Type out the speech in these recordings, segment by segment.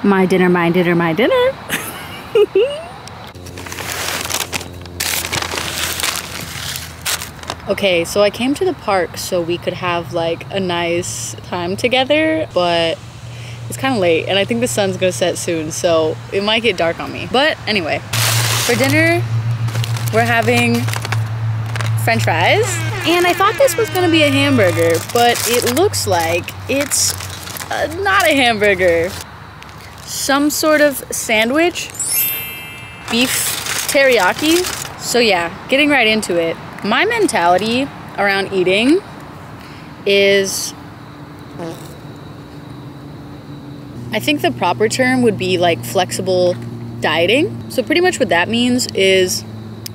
My dinner, my dinner, my dinner. Okay, so I came to the park so we could have like a nice time together, but it's kind of late and I think the sun's gonna set soon, so it might get dark on me. But anyway, for dinner, we're having French fries. And I thought this was gonna be a hamburger, but it looks like it's not a hamburger. Some sort of sandwich, beef teriyaki. So yeah, getting right into it. My mentality around eating is, I think the proper term would be like flexible dieting. So pretty much what that means is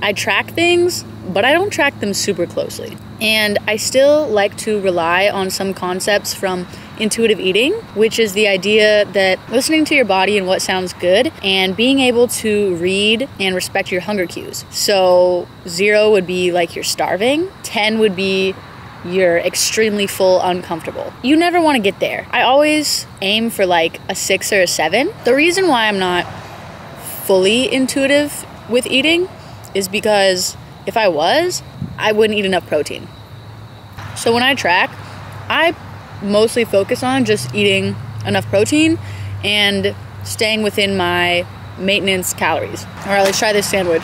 I track things, but I don't track them super closely. And I still like to rely on some concepts from intuitive eating, which is the idea that listening to your body and what sounds good and being able to read and respect your hunger cues. So 0 would be like you're starving, 10 would be you're extremely full, uncomfortable. You never want to get there. I always aim for like a 6 or a 7. The reason why I'm not fully intuitive with eating is because if I was, I wouldn't eat enough protein. So when I track, I mostly focus on just eating enough protein and staying within my maintenance calories. All right, let's try this sandwich.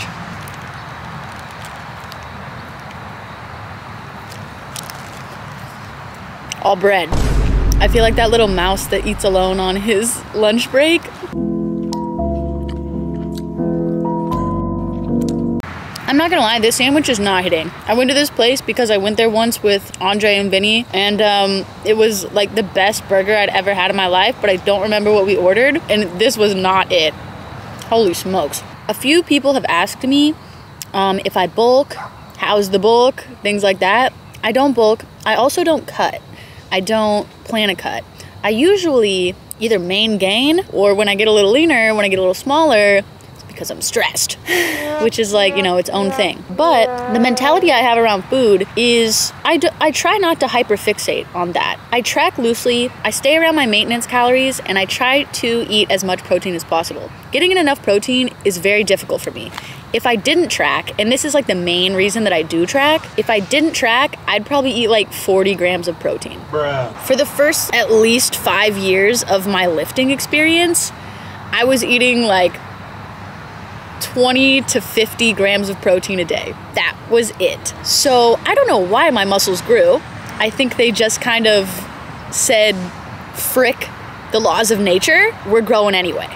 All bread. I feel like that little mouse that eats alone on his lunch break. I'm not gonna lie, this sandwich is not hitting. I went to this place because I went there once with Andre and Vinny, and it was like the best burger I'd ever had in my life, but I don't remember what we ordered, and this was not it. Holy smokes. A few people have asked me if I bulk, how's the bulk, things like that. I don't bulk. I also don't cut. I don't plan a cut. I usually either main gain, or when I get a little leaner, when I get a little smaller, because I'm stressed, which is like, you know, its own thing. But the mentality I have around food is I try not to hyperfixate on that. I track loosely, I stay around my maintenance calories, and I try to eat as much protein as possible. Getting in enough protein is very difficult for me. If I didn't track, and this is like the main reason that I do track, if I didn't track, I'd probably eat like 40 grams of protein. Bruh. For the first at least 5 years of my lifting experience, I was eating like 20 to 50 grams of protein a day. That was it. So I don't know why my muscles grew. I think they just kind of said, frick the laws of nature, we're growing anyway.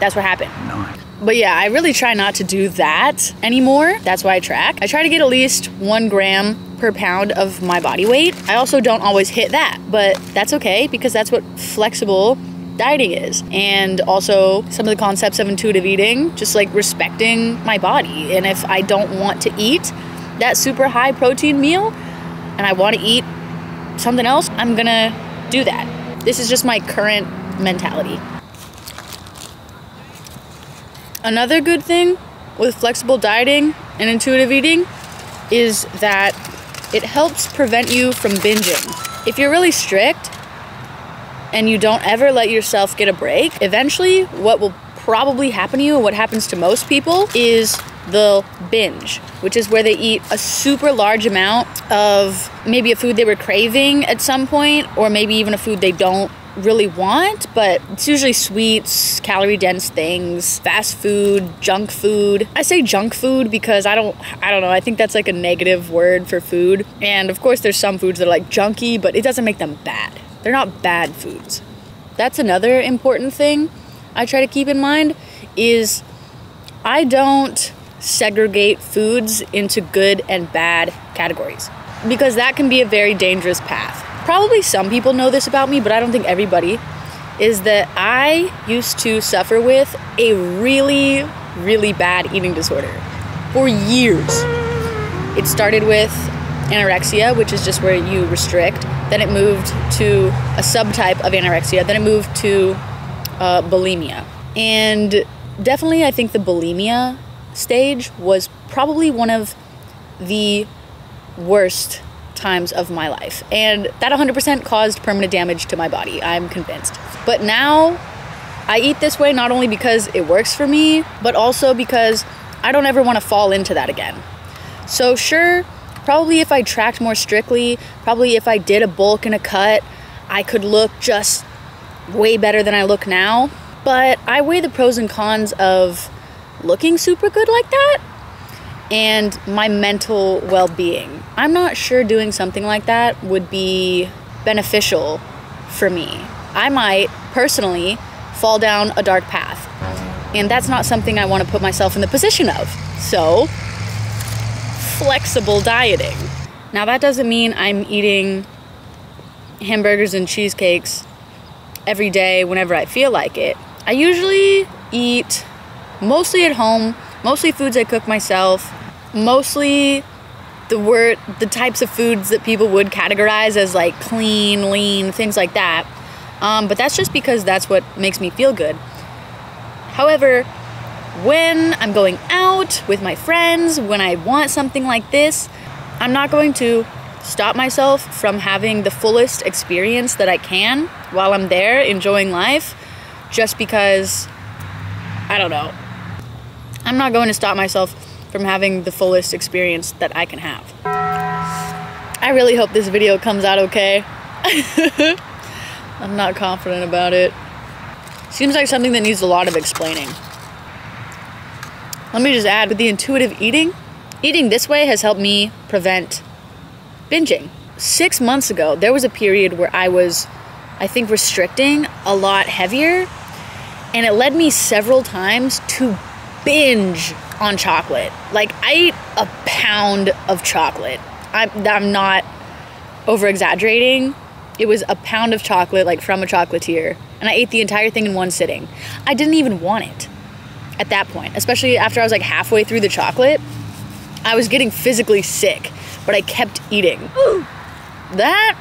That's what happened. No. But yeah, I really try not to do that anymore. That's why I track. I try to get at least 1 gram per pound of my body weight. I also don't always hit that, but that's okay because that's what flexible dieting is. And also some of the concepts of intuitive eating, just like respecting my body. And if I don't want to eat that super high protein meal and I want to eat something else, I'm gonna do that. This is just my current mentality. Another good thing with flexible dieting and intuitive eating is that it helps prevent you from binging. If you're really strict and you don't ever let yourself get a break, eventually what will probably happen to you, and what happens to most people, is they'll binge, which is where they eat a super large amount of maybe a food they were craving at some point, or maybe even a food they don't really want, but it's usually sweets, calorie-dense things, fast food, junk food. I say junk food because I don't know, I think that's like a negative word for food. And of course there's some foods that are like junky, but it doesn't make them bad. They're not bad foods. That's another important thing I try to keep in mind is I don't segregate foods into good and bad categories, because that can be a very dangerous path. Probably some people know this about me, but I don't think everybody, is that I used to suffer with a really, really bad eating disorder for years. It started with anorexia, which is just where you restrict. Then it moved to a subtype of anorexia. Then it moved to bulimia. And definitely I think the bulimia stage was probably one of the worst times of my life, and that 100% caused permanent damage to my body, I'm convinced. But now I eat this way not only because it works for me, but also because I don't ever want to fall into that again. So sure, probably if I tracked more strictly, probably if I did a bulk and a cut, I could look just way better than I look now. But I weigh the pros and cons of looking super good like that and my mental well-being. I'm not sure doing something like that would be beneficial for me. I might personally fall down a dark path, and that's not something I want to put myself in the position of. So, flexible dieting. Now that doesn't mean I'm eating hamburgers and cheesecakes every day whenever I feel like it. I usually eat mostly at home, mostly foods I cook myself, mostly the types of foods that people would categorize as like clean, lean, things like that. But that's just because that's what makes me feel good. However, when I'm going out with my friends, when I want something like this, I'm not going to stop myself from having the fullest experience that I can while I'm there enjoying life just because, I don't know. I'm not going to stop myself from having the fullest experience that I can have. I really hope this video comes out okay. I'm not confident about it. Seems like something that needs a lot of explaining. Let me just add, with the intuitive eating this way has helped me prevent binging. 6 months ago, there was a period where I was, I think, restricting a lot heavier, and it led me several times to binge on chocolate. Like, I ate a pound of chocolate. I'm not over exaggerating. It was a pound of chocolate, like from a chocolatier, and I ate the entire thing in one sitting. I didn't even want it at that point, especially after I was like halfway through the chocolate. I was getting physically sick, but I kept eating. That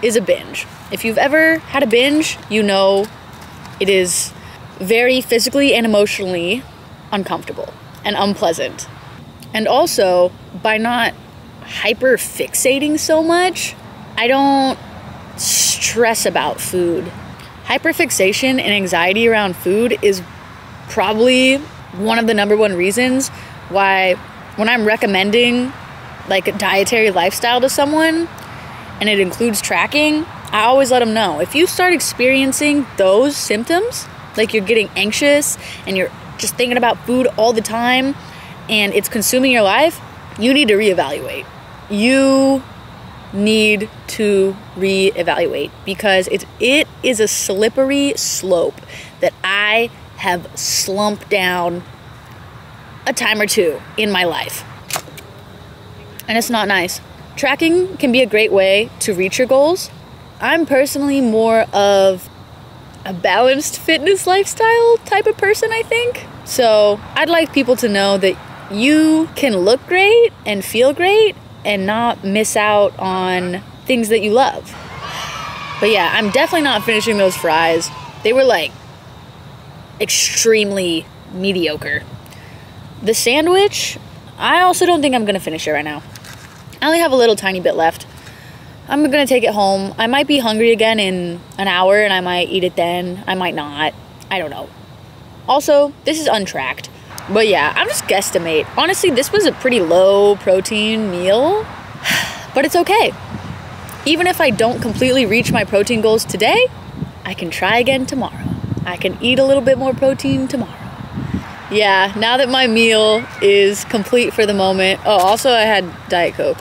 is a binge. If you've ever had a binge, you know it is very physically and emotionally uncomfortable and unpleasant. And also, by not hyper fixating so much, I don't stress about food. Hyperfixation and anxiety around food is probably one of the #1 reasons why when I'm recommending like a dietary lifestyle to someone and it includes tracking, I always let them know, if you start experiencing those symptoms, like you're getting anxious and you're just thinking about food all the time and it's consuming your life, you need to reevaluate. You need to reevaluate because it is a slippery slope that I have slumped down a time or two in my life. And it's not nice. Tracking can be a great way to reach your goals. I'm personally more of a balanced fitness lifestyle type of person, I think. So I'd like people to know that you can look great and feel great and not miss out on things that you love. But yeah, I'm definitely not finishing those fries. They were like extremely mediocre. The sandwich, I also don't think I'm gonna finish it right now. I only have a little tiny bit left. I'm gonna take it home. I might be hungry again in an hour and I might eat it then. I might not. I don't know. Also, this is untracked. But yeah, I'm just guesstimate. Honestly, this was a pretty low protein meal, but it's okay. Even if I don't completely reach my protein goals today, I can try again tomorrow. I can eat a little bit more protein tomorrow. Yeah, now that my meal is complete for the moment. Oh, also I had Diet Coke.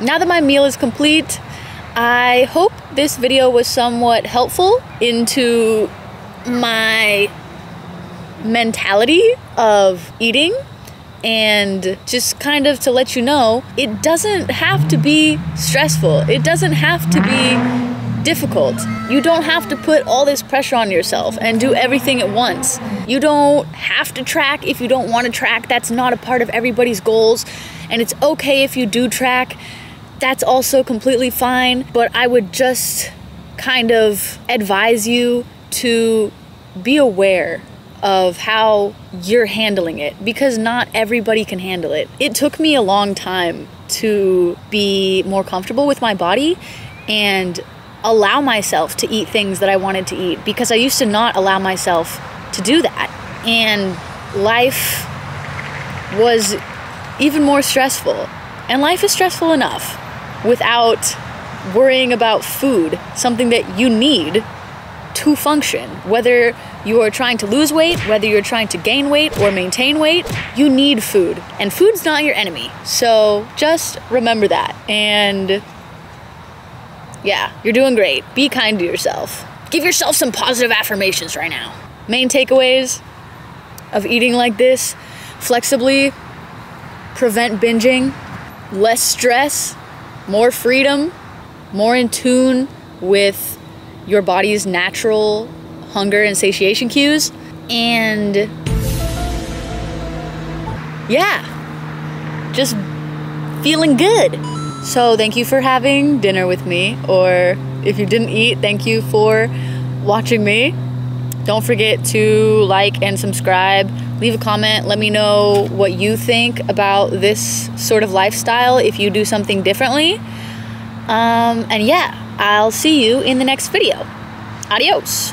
Now that my meal is complete, I hope this video was somewhat helpful into my mentality of eating, and just kind of to let you know, it doesn't have to be stressful. It doesn't have to be difficult. You don't have to put all this pressure on yourself and do everything at once. You don't have to track if you don't want to track. That's not a part of everybody's goals, and it's okay if you do track. That's also completely fine, but I would just kind of advise you to be aware of how you're handling it, because not everybody can handle it. It took me a long time to be more comfortable with my body and allow myself to eat things that I wanted to eat, because I used to not allow myself to do that. And life was even more stressful. And life is stressful enough without worrying about food, something that you need to function. Whether you are trying to lose weight, whether you're trying to gain weight or maintain weight, you need food. And food's not your enemy. So just remember that. And yeah, you're doing great. Be kind to yourself. Give yourself some positive affirmations right now. Main takeaways of eating like this flexibly: prevent binging, less stress, more freedom, more in tune with your body's natural hunger and satiation cues, and yeah, just feeling good. So thank you for having dinner with me, or if you didn't eat, thank you for watching me. Don't forget to like and subscribe. Leave a comment. Let me know what you think about this sort of lifestyle, if you do something differently. And yeah, I'll see you in the next video. Adios.